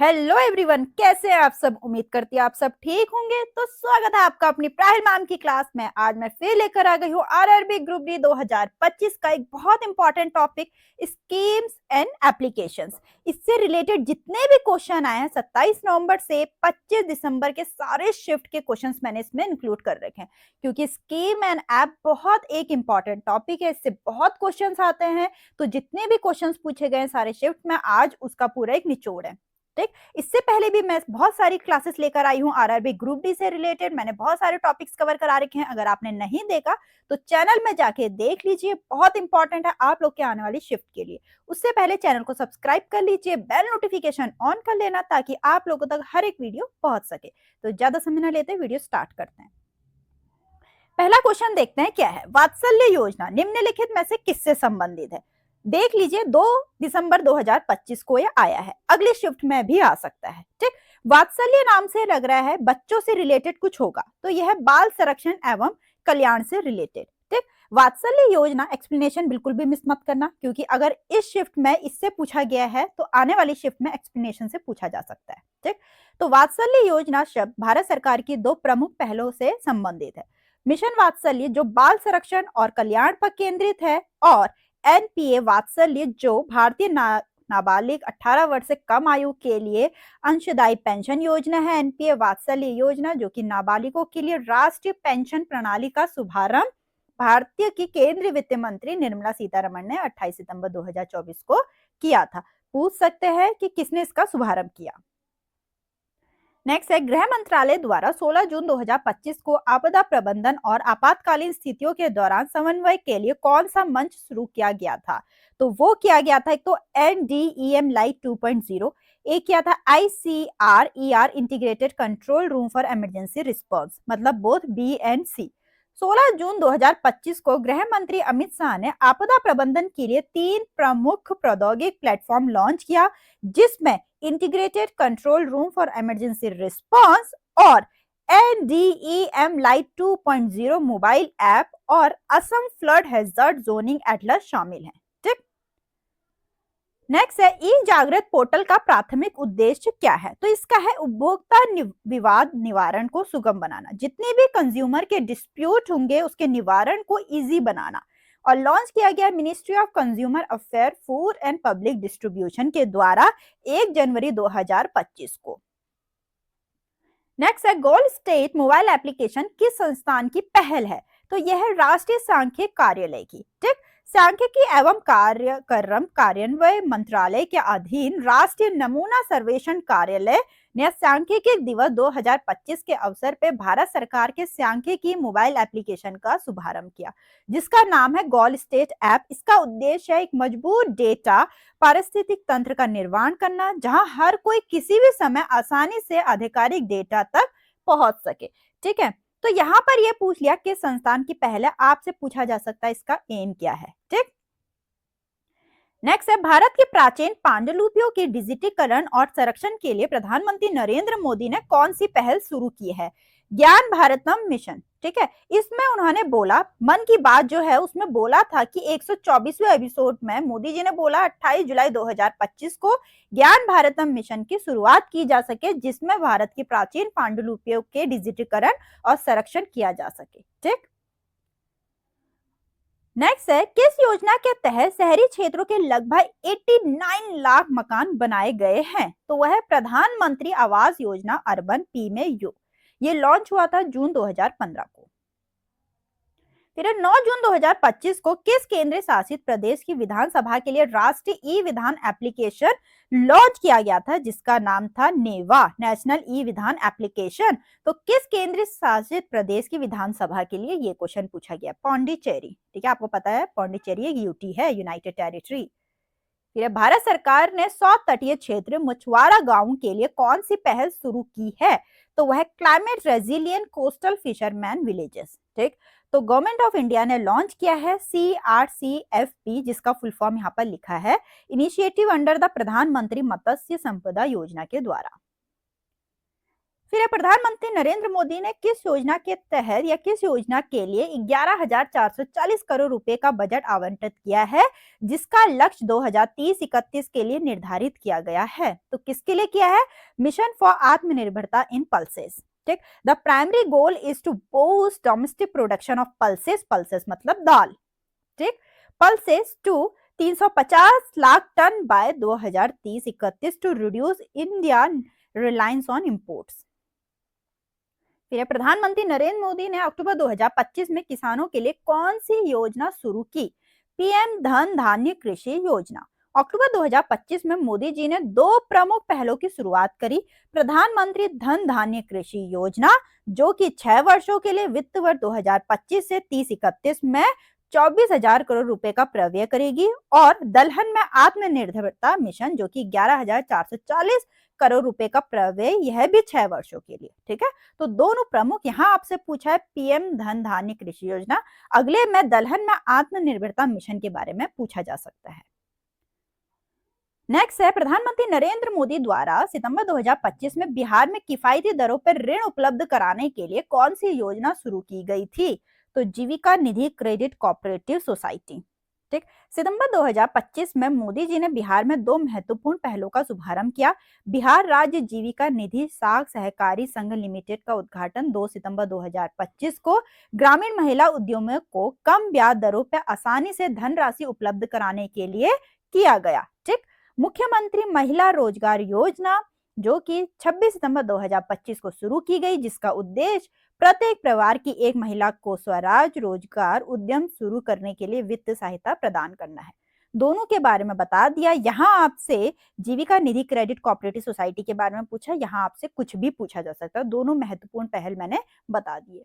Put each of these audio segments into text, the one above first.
Hello everyone, कैसे हैं आप सब। उम्मीद करती हूँ आप सब ठीक होंगे। तो स्वागत है आपका अपनी प्राहिल मैम की क्लास में। आज मैं फिर लेकर आ गई हूँ आरआरबी ग्रुप डी 2025 का एक बहुत important topic, schemes and applications. इससे रिलेटेड जितने भी क्वेश्चन आए हैं 27 नवंबर से 25 दिसंबर के सारे शिफ्ट के क्वेश्चंस मैंने इसमें इंक्लूड कर रखे हैं, क्योंकि स्कीम एंड ऐप बहुत एक इंपॉर्टेंट टॉपिक है। इससे बहुत क्वेश्चंस आते हैं, तो जितने भी क्वेश्चंस पूछे गए सारे शिफ्ट में आज उसका पूरा एक निचोड़ है। ठीक, इससे पहले भी मैं बहुत सारी क्लासेस लेकर आई हूँ आरआरबी ग्रुप डी से रिलेटेड। मैंने बहुत सारे टॉपिक्स कवर करा रखे हैं। अगर आपने नहीं देखा तो चैनल में जाके देख लीजिए, बहुत इंपॉर्टेंट है आप लोग के आने वाली शिफ्ट के लिए। उससे पहले चैनल को सब्सक्राइब कर लीजिए, बेल नोटिफिकेशन ऑन कर लेना ताकि आप लोगों तक हर एक वीडियो पहुंच सके। तो ज्यादा समय न लेते वीडियो स्टार्ट करते हैं। पहला क्वेश्चन देखते हैं क्या है। वात्सल्य योजना निम्नलिखित में से किससे संबंधित है। देख लीजिए 2 दिसंबर 2025 को ये आया है, अगली शिफ्ट में भी आ सकता है। ठीक, वात्सल्य नाम से लग रहा है बच्चों से रिलेटेड कुछ होगा, तो यह बाल संरक्षण एवं कल्याण से रिलेटेड। ठीक, वात्सल्य योजना एक्सप्लेनेशन बिल्कुल भी मिस मत करना, क्योंकि अगर इस शिफ्ट में इससे पूछा गया है तो आने वाली शिफ्ट में एक्सप्लेनेशन से पूछा जा सकता है। ठीक, तो वात्सल्य योजना शब्द भारत सरकार की 2 प्रमुख पहलों से संबंधित है। मिशन वात्सल्य जो बाल संरक्षण और कल्याण पर केंद्रित है, और एनपीए वात्सल्य जो भारतीय नाबालिग 18 वर्ष से कम आयु के लिए अंशदायी पेंशन योजना है। एनपीए वात्सल्य योजना जो कि नाबालिगों के लिए राष्ट्रीय पेंशन प्रणाली का शुभारंभ भारतीय की केंद्रीय वित्त मंत्री निर्मला सीतारमण ने 28 सितंबर 2024 को किया था। पूछ सकते हैं कि किसने इसका शुभारंभ किया। नेक्स्ट है, गृह मंत्रालय द्वारा 16 जून 2025 को आपदा प्रबंधन और आपातकालीन स्थितियों के दौरान समन्वय के लिए कौन सा मंच शुरू किया गया था। तो वो किया गया था, एक तो NDEM लाइट 2.0, एक किया था ICRER integrated control room for emergency response, मतलब बोथ बी एंड सी। 16 जून 2025 को गृह मंत्री अमित शाह ने आपदा प्रबंधन के लिए 3 प्रमुख प्रौद्योगिक प्लेटफॉर्म लॉन्च किया, जिसमें integrated control room for emergency response और NDEM लाइट 2.0 मोबाइल ऐप और Assam flood hazard zoning Atlas शामिल हैं। ठीक, नेक्स्ट है, ई जागृत पोर्टल का प्राथमिक उद्देश्य क्या है। तो इसका है उपभोक्ता विवाद निवारण को सुगम बनाना, जितने भी कंज्यूमर के डिस्प्यूट होंगे उसके निवारण को इजी बनाना। और लॉन्च किया गया ministry of consumer affair food and public distribution के द्वारा 1 जनवरी 2025 को। नेक्स्ट है, गोल्ड स्टेट मोबाइल एप्लीकेशन किस संस्थान की पहल है। तो यह है राष्ट्रीय सांख्यिकी कार्यालय की। ठीक, सांख्यिकी एवं कार्यक्रम कार्यान्वयन मंत्रालय के अधीन राष्ट्रीय नमूना सर्वेक्षण कार्यालय ने सांख्यिकी दिवस 2025 के अवसर पर भारत सरकार के सांख्यिकी मोबाइल एप्लीकेशन का शुभारंभ किया, जिसका नाम है गोल्ड स्टेट ऐप। इसका उद्देश्य है एक मजबूत डेटा पारिस्थितिक तंत्र का निर्माण करना, जहां हर कोई किसी भी समय आसानी से आधिकारिक डेटा तक पहुंच सके। ठीक है, तो यहां पर यह पूछ लिया कि संस्थान की पहल है, आपसे पूछा जा सकता है इसका एम क्या है। ठीक, नेक्स्ट है, भारत की प्राचीन पांडुलिपियों के डिजिटीकरण और संरक्षण के लिए प्रधानमंत्री नरेंद्र मोदी ने कौन सी पहल शुरू की है। ज्ञान भारतम मिशन। ठीक है, इसमें उन्होंने बोला, मन की बात जो है उसमें बोला था कि 124वें एपिसोड में मोदी जी ने बोला 28 जुलाई 2025 को ज्ञान भारतम मिशन की शुरुआत की जा सके, जिसमें भारत की प्राचीन पांडुलिपियों के डिजिटीकरण और संरक्षण किया जा सके। ठीक, नेक्स्ट है, किस योजना के तहत शहरी क्षेत्रों के लगभग 89 लाख मकान बनाए गए हैं। तो वह है प्रधानमंत्री आवास योजना अर्बन PMAU। ये लॉन्च हुआ था जून 2015 को। फिर 9 जून 2025 को किस केंद्र शासित प्रदेश की विधानसभा के लिए राष्ट्रीय ई विधान एप्लीकेशन लॉन्च किया गया था, जिसका नाम था नेवा, नेशनल ई विधान एप्लीकेशन। तो किस केंद्र शासित प्रदेश की विधानसभा के लिए ये क्वेश्चन पूछा गया। पौंडीचेरी। ठीक है, आपको पता है पौंडीचेरी एक यूटी है, यूनाइटेड टेरिटरी। फिर भारत सरकार ने सौत तटीय क्षेत्र मछुआरा गांव के लिए कौन सी पहल शुरू की है। तो वह climate resilient coastal fisherman villages. ठीक, तो गवर्नमेंट ऑफ इंडिया ने लॉन्च किया है CRCFP, जिसका फुल फॉर्म यहाँ पर लिखा है इनिशिएटिव अंडर द प्रधानमंत्री मत्स्य संपदा योजना के द्वारा। फिर है प्रधानमंत्री नरेंद्र मोदी ने किस योजना के तहत या किस योजना के लिए 11,440 करोड़ रुपए का बजट आवंटित किया है, जिसका लक्ष्य 2030-31 के लिए निर्धारित किया गया है। तो किसके लिए किया है? मिशन फॉर आत्मनिर्भरता इन पल्सेस। ठीक, the primary goal is to boost domestic production of pulses, pulses मतलब दाल। ठीक, pulses to 350 lakh tonne by 2030-31 to reduce India reliance on imports. फिर प्रधानमंत्री नरेंद्र मोदी ने अक्टूबर 2025 में किसानों के लिए कौन सी योजना शुरू की? पीएम धन धान्य कृषि योजना। अक्टूबर 2025 में मोदी जी ने दो प्रमुख पहलों की शुरुआत करी। प्रधानमंत्री धन धान्य कृषि योजना, जो कि 6 वर्षों के लिए वित्त वर्ष 2025 से 30-31 में 24,000 करोड़ रुपए का प्रव्यय करेगी, और दलहन में आत्मनिर्भरता मिशन, जो कि 11,440 करोड़ रुपए का प्रव्यय, यह भी 6 वर्षों के लिए। ठीक है, तो दोनों प्रमुख यहाँ आपसे पूछा है पीएम धन धान्य कृषि योजना। अगले में दलहन में आत्मनिर्भरता मिशन के बारे में पूछा जा सकता है। नेक्स्ट है प्रधानमंत्री नरेंद्र मोदी द्वारा सितंबर 2025 में बिहार में किफायती दरों पर ऋण उपलब्ध कराने के लिए कौन सी योजना शुरू की गई थी? तो जीविका निधि क्रेडिट कोऑपरेटिव सोसाइटी। ठीक, सितंबर 2025 में मोदी जी ने बिहार में दो महत्वपूर्ण पहलों का शुभारंभ किया। बिहार राज्य जीविका निधि साख सहकारी संघ लिमिटेड का उद्घाटन 2 सितंबर 2025 को ग्रामीण महिला उद्यमियों को कम ब्याज दरों पर आसानी से धनराशि उपलब्ध कराने के लिए किया गया। ठीक, मुख्यमंत्री महिला रोजगार योजना, जो कि 26 सितंबर 2025 को शुरू की गई, जिसका उद्देश्य प्रत्येक परिवार की एक महिला को स्वराज रोजगार उद्यम शुरू करने के लिए वित्त सहायता प्रदान करना है। दोनों के बारे में बता दिया। यहाँ आपसे जीविका निधि क्रेडिट कोऑपरेटिव सोसाइटी के बारे में पूछा, यहाँ आपसे कुछ भी पूछा जा सकता है। दोनों महत्वपूर्ण पहल मैंने बता दिए।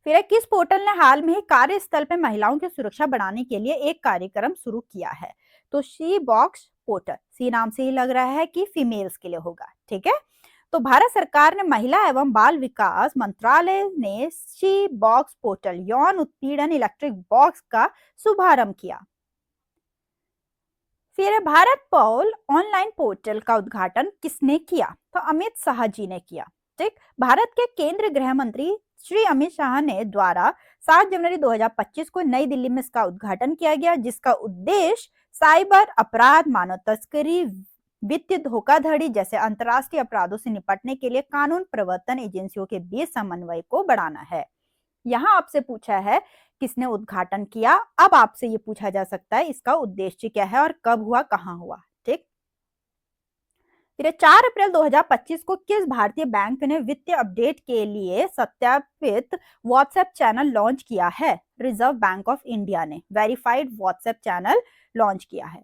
फिर किस पोर्टल ने हाल में ही कार्यस्थल पर महिलाओं की सुरक्षा बढ़ाने के लिए एक कार्यक्रम शुरू किया है? तो शी बॉक्स पोर्टल। सी नाम से ही लग रहा है कि फीमेल्स के लिए होगा। ठीक है, तो भारत सरकार ने महिला एवं बाल विकास मंत्रालय ने शी बॉक्स पोर्टल यौन उत्पीड़न इलेक्ट्रिक बॉक्स का शुभारंभ किया। फिर भारत पोल ऑनलाइन पोर्टल का उद्घाटन किसने किया? तो अमित शाह जी ने किया। ठीक, भारत के केंद्रीय गृह मंत्री श्री अमित शाह ने द्वारा 7 जनवरी 2025 को नई दिल्ली में इसका उद्घाटन किया गया, जिसका उद्देश्य साइबर अपराध, मानव तस्करी, वित्तीय धोखाधड़ी जैसे अंतर्राष्ट्रीय अपराधों से निपटने के लिए कानून प्रवर्तन एजेंसियों के बीच समन्वय को बढ़ाना है। यहाँ आपसे पूछा है किसने उद्घाटन किया। अब आपसे ये पूछा जा सकता है इसका उद्देश्य क्या है और कब हुआ, कहाँ हुआ। ठीक, फिर 4 अप्रैल 2025 को किस भारतीय बैंक ने वित्तीय अपडेट के लिए सत्यापित व्हाट्सएप चैनल लॉन्च किया है? रिजर्व बैंक ऑफ इंडिया ने वेरीफाइड व्हाट्सएप चैनल लॉन्च किया है।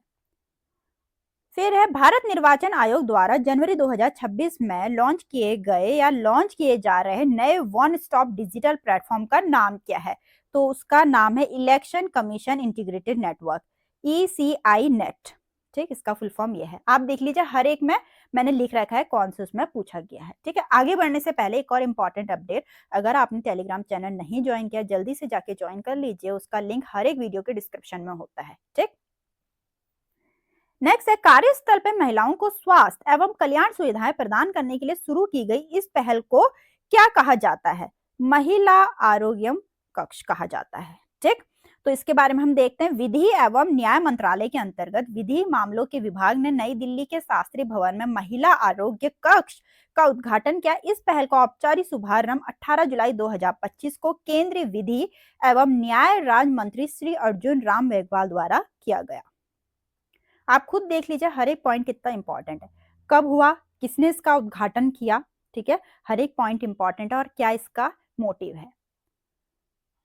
फिर है भारत निर्वाचन आयोग द्वारा जनवरी 2026 में लॉन्च किए गए या लॉन्च किए जा रहे नए वन स्टॉप डिजिटल प्लेटफॉर्म का नाम क्या है? तो उसका नाम है election commission integrated network, ECI net. ठीक, इसका फुल फॉर्म ये है। आप देख लीजिए, हर एक में मैंने लिख रखा है कौन से उसमें पूछा गया है। ठीक है, आगे बढ़ने से पहले एक और इम्पॉर्टेंट अपडेट, अगर आपने टेलीग्राम चैनल नहीं ज्वाइन किया, जल्दी से जाके ज्वाइन कर लीजिए। उसका लिंक हर एक वीडियो के डिस्क्रिप्शन में होता है। ठीक, नेक्स्ट है कार्यस्थल पर महिलाओं को स्वास्थ्य एवं कल्याण सुविधाएं प्रदान करने के लिए शुरू की गई इस पहल को क्या कहा जाता है? महिला आरोग्य कक्ष कहा जाता है। ठीक, तो इसके बारे में हम देखते हैं। विधि एवं न्याय मंत्रालय के अंतर्गत विधि मामलों के विभाग ने नई दिल्ली के शास्त्री भवन में महिला आरोग्य कक्ष का उद्घाटन किया। इस पहल का औपचारिक शुभारंभ 18 जुलाई 2025 को केंद्रीय विधि एवं न्याय राज्य मंत्री श्री अर्जुन राम मेघवाल द्वारा किया गया। आप खुद देख लीजिए हर एक पॉइंट कितना इंपॉर्टेंट है, कब हुआ, किसने इसका उद्घाटन किया। ठीक है, हर एक पॉइंट इंपॉर्टेंट है और क्या इसका मोटिव है।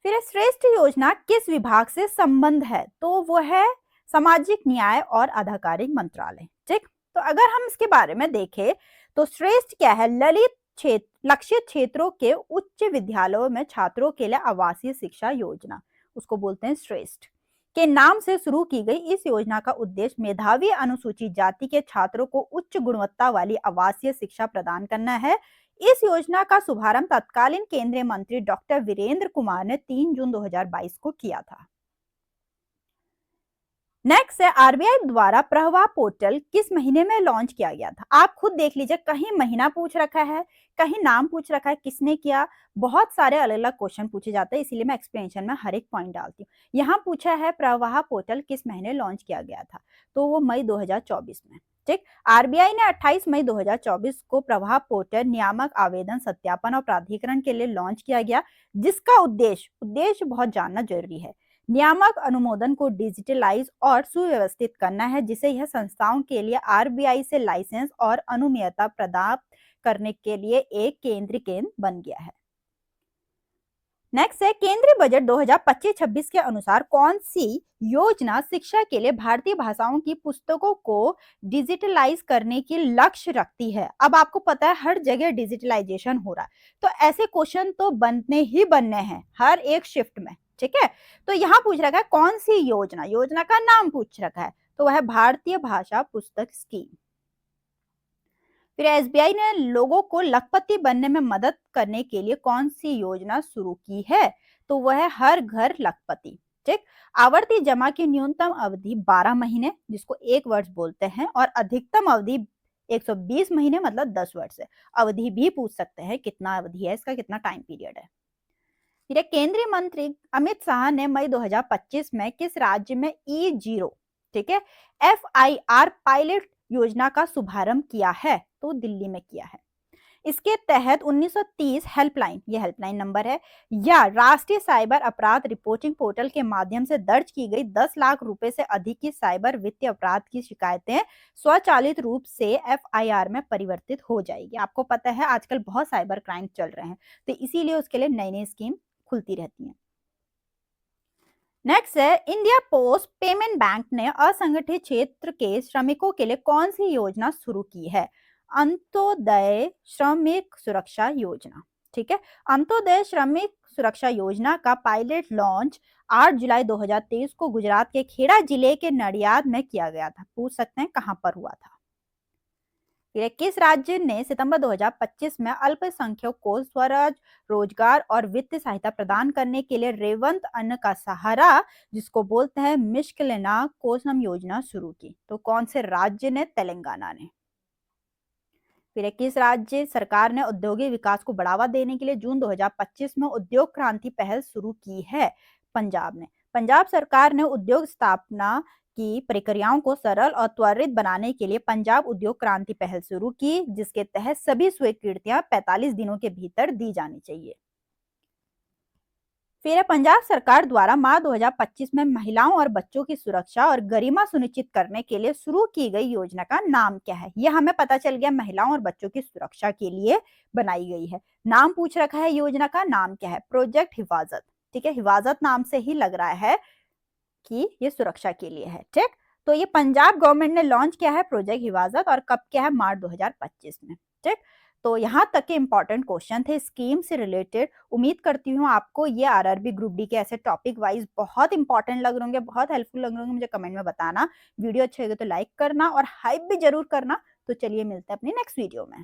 फिर श्रेष्ठ योजना किस विभाग से संबंध है? तो वो है सामाजिक न्याय और आधिकारिक मंत्रालय। ठीक, तो अगर हम इसके बारे में देखें तो श्रेष्ठ क्या है? लक्षित क्षेत्रों के उच्च विद्यालयों में छात्रों के लिए आवासीय शिक्षा योजना, उसको बोलते हैं श्रेष्ठ के नाम से शुरू की गई। इस योजना का उद्देश्य मेधावी अनुसूचित जाति के छात्रों को उच्च गुणवत्ता वाली आवासीय शिक्षा प्रदान करना है। इस योजना का शुभारंभ तत्कालीन केंद्रीय मंत्री डॉक्टर वीरेंद्र कुमार ने 3 जून 2022 को किया था। नेक्स्ट है आरबीआई द्वारा प्रवाह पोर्टल किस महीने में लॉन्च किया गया था। आप खुद देख लीजिए, कहीं महीना पूछ रखा है, कहीं नाम पूछ रखा है, किसने किया, बहुत सारे अलग अलग क्वेश्चन पूछे जाते हैं, इसीलिए मैं एक्सप्लेनेशन में हर एक पॉइंट डालती हूँ। यहाँ पूछा है प्रवाह पोर्टल किस महीने लॉन्च किया गया था, तो वो मई 2024 में। ठीक, आरबीआई ने 28 मई 2024 को प्रवाह पोर्टल नियामक आवेदन सत्यापन और प्राधिकरण के लिए लॉन्च किया गया, जिसका उद्देश्य बहुत जानना जरूरी है, नियामक अनुमोदन को डिजिटलाइज और सुव्यवस्थित करना है, जिसे यह संस्थाओं के लिए आरबीआई से लाइसेंस और अनुमेयता प्रदान करने के लिए एक केंद्रीय केंद्र बन गया है। नेक्स्ट है केंद्रीय बजट 2025-26 के अनुसार कौन सी योजना शिक्षा के लिए भारतीय भाषाओं की पुस्तकों को डिजिटलाइज करने की लक्ष्य रखती है। अब आपको पता है हर जगह डिजिटलाइजेशन हो रहा है, तो ऐसे क्वेश्चन तो बनने ही बनने हैं हर एक शिफ्ट में। ठीक है, तो यहाँ पूछ रखा है कौन सी योजना का नाम पूछ रखा है, तो वह भारतीय भाषा पुस्तक स्कीम। फिर एसबीआई ने लोगों को लखपति बनने में मदद करने के लिए कौन सी योजना शुरू की है, तो वह है हर घर लखपति। ठीक, आवर्ती जमा की न्यूनतम अवधि 12 महीने जिसको 1 वर्ष बोलते हैं, और अधिकतम अवधि 120 महीने मतलब 10 वर्ष है। अवधि भी पूछ सकते हैं कितना अवधि है इसका, कितना टाइम पीरियड है। फिर केंद्रीय मंत्री अमित शाह ने मई 2025 में किस राज्य में E0 ठीक है FIR पायलट योजना का शुभारंभ किया है, तो दिल्ली में किया है। इसके तहत 1930 हेल्पलाइन, ये हेल्पलाइन नंबर है, या राष्ट्रीय साइबर अपराध रिपोर्टिंग पोर्टल के माध्यम से दर्ज की गई 10 लाख रुपए से अधिक की साइबर वित्तीय अपराध की शिकायतें स्वचालित रूप से FIR में परिवर्तित हो जाएगी। आपको पता है आजकल बहुत साइबर क्राइम चल रहे हैं, तो इसीलिए उसके लिए नई नई स्कीम खुलती रहती है। नेक्स्ट है इंडिया पोस्ट पेमेंट बैंक ने असंगठित क्षेत्र के श्रमिकों के लिए कौन सी योजना शुरू की है, अंत्योदय श्रमिक सुरक्षा योजना। ठीक है, अंत्योदय श्रमिक सुरक्षा योजना का पायलट लॉन्च 8 जुलाई 2023 को गुजरात के खेड़ा जिले के नडियाद में किया गया था। पूछ सकते हैं कहां पर हुआ था। किस राज्य ने सितंबर 2025 में अल्पसंख्यकों को स्वरोजगार रोजगार और वित्तीय सहायता प्रदान करने के लिए रेवंत अन्न का सहारा जिसको बोलते हैं मिश्कलेना कोसम योजना शुरू की, तो कौन से राज्य ने, तेलंगाना ने। फिर किस राज्य सरकार ने औद्योगिक विकास को बढ़ावा देने के लिए जून 2025 में उद्योग क्रांति पहल शुरू की है, पंजाब ने। पंजाब सरकार ने उद्योग स्थापना की प्रक्रियाओं को सरल और त्वरित बनाने के लिए पंजाब उद्योग क्रांति पहल शुरू की, जिसके तहत सभी स्वीकृतियां 45 दिनों के भीतर दी जानी चाहिए। फिर पंजाब सरकार द्वारा मार्च 2025 में महिलाओं और बच्चों की सुरक्षा और गरिमा सुनिश्चित करने के लिए शुरू की गई योजना का नाम क्या है। यह हमें पता चल गया महिलाओं और बच्चों की सुरक्षा के लिए बनाई गई है। नाम पूछ रखा है, योजना का नाम क्या है, प्रोजेक्ट हिफाजत। ठीक है, हिफाजत नाम से ही लग रहा है कि ये सुरक्षा के लिए है। ठीक, तो ये पंजाब गवर्नमेंट ने लॉन्च किया है प्रोजेक्ट हिफाजत, और कब किया है, मार्च 2025 में। ठीक, तो यहाँ तक के इंपॉर्टेंट क्वेश्चन थे स्कीम से रिलेटेड। उम्मीद करती हूँ आपको ये आरआरबी ग्रुप डी के ऐसे टॉपिक वाइज बहुत इंपॉर्टेंट लग रहे होंगे, बहुत हेल्पफुल लग रहे होंगे। मुझे कमेंट में बताना। वीडियो अच्छे लगे तो लाइक करना और हाइप भी जरूर करना। तो चलिए मिलते हैं अपनी नेक्स्ट वीडियो में।